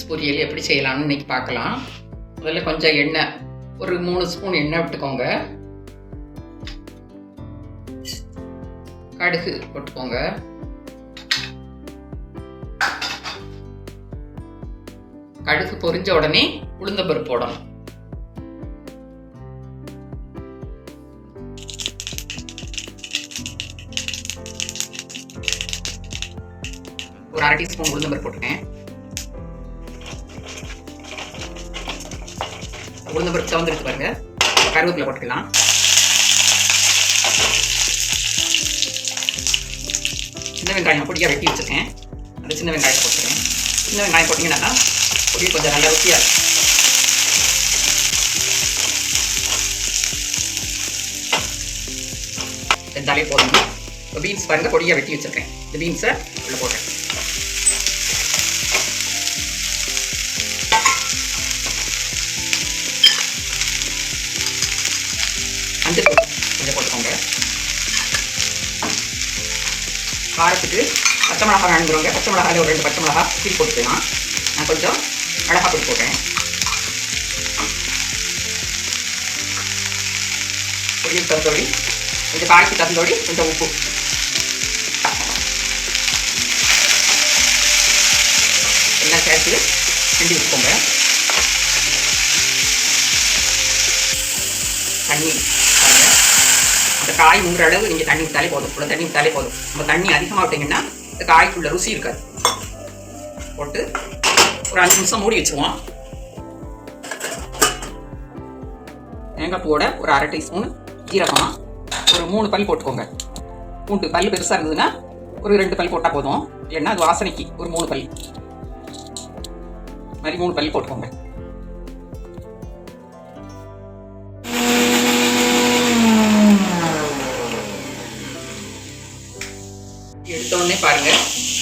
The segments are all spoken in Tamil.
பொரியல் எப்படி செய்யலாம்னு இன்னைக்கு பார்க்கலாம். முதல்ல கொஞ்சம் எண்ணெய், ஒரு 3 ஸ்பூன் எண்ணெய் விட்டுக்கோங்க. கடுகு போட்டுக்கோங்க. கடுகு பொரிஞ்ச உடனே உளுந்தம்பருப்பு போடணும். ஒரு 1/2 டீஸ்பூன் உளுந்தம்பருப்பு போட்டுக்கேன். உளுந்தம்பருப்பு சவந்திருக்கு பாருங்க. கருவேப்பிலை போட்டுக்கலாம். சின்ன வெங்காயம் பொடியாக வெட்டி வச்சுருக்கேன். அந்த சின்ன வெங்காயம் போட்டுருக்கேன். சின்ன வெங்காயம் போட்டிங்கன்னா பொடி கொஞ்சம் நல்லா ருசியாக இருக்கும். ரெண்டாலே போதும். இப்போ பீன்ஸ் பாருங்கள், பொடியாக வெட்டி வச்சுருக்கேன். இந்த பீன்ஸை உள்ள போட்டேன். மஞ்சள் கொஞ்சம் போட்டுக்கோங்க. காரத்துக்கு பச்சை மிளகாய் வேணுங்கிறவங்க பச்சை மிளகாயில் ஒரு 2 பச்சை மிளகாய் கீழ் போட்டுக்கலாம். நான் கொஞ்சம் மிளகாய் பொடி போட்டேன். பொரியல் தந்தோடி கொஞ்சம் காய்ச்சி தந்தோடி கொஞ்சம் உப்பு. எல்லாம் சேர்த்து கிண்டி வச்சுக்கோங்க. தண்ணி அந்த காய் முங்குற அளவு நீங்கள் தண்ணி விட்டாலே போதும். இவ்வளோ தண்ணி விட்டாலே போதும். நம்ம தண்ணி அதிகமாக விட்டிங்கன்னா இந்த காய்க்குள்ள ருசி இருக்காது. போட்டு ஒரு 5 நிமிஷம் மூடி வச்சுருவோம். தேங்காய் பூவோட ஒரு 1/2 டீஸ்பூன் ஜீரகம், ஒரு 3 பல் போட்டுக்கோங்க. பூண்டு பல் பெருசாக இருந்ததுன்னா ஒரு 2 பல் போட்டால் போதும். ஏன்னா அது வாசனைக்கு ஒரு 3 பல் மாதிரி 3 பல் போட்டுக்கோங்க. எடுத்தோடனே பாருங்க,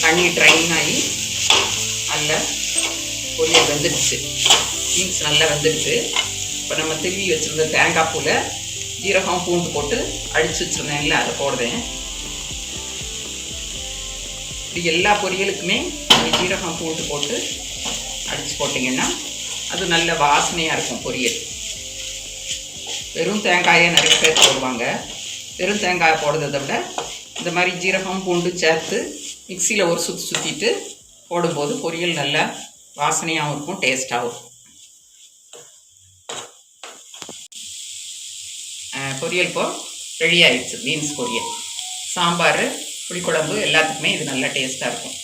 தண்ணி ட்ரைன் ஆகி நல்ல பொரியல் வெந்துடுச்சு. பீன்ஸ் நல்லா வெந்துடுச்சு. இப்போ நம்ம திருவி வச்சுருந்த தேங்காய் பூவில் ஜீரகம் பூண்டு போட்டு அடித்து வச்சுருந்தேன்ல, அதை போடுறேன். இப்படி எல்லா பொரியலுக்குமே ஜீரகம் பூண்டு போட்டு அடித்து போட்டிங்கன்னா அது நல்ல வாசனையாக இருக்கும் பொரியல். வெறும் தேங்காயை நிறைய பேர் போடுவாங்க. வெறும் தேங்காயை போடுறதை விட இந்த மாதிரி ஜீரகம் பூண்டு சேர்த்து மிக்சியில் ஒரு சுற்றிட்டு போடும்போது பொரியல் நல்லா வாசனையாகவும் இருக்கும், டேஸ்ட்டாகவும். பொரியல் இப்போ ரெடி ஆகிடுச்சு. பீன்ஸ் பொரியல், சாம்பார், புளிக்குழம்பு எல்லாத்துக்குமே இது நல்லா டேஸ்ட்டாக இருக்கும்.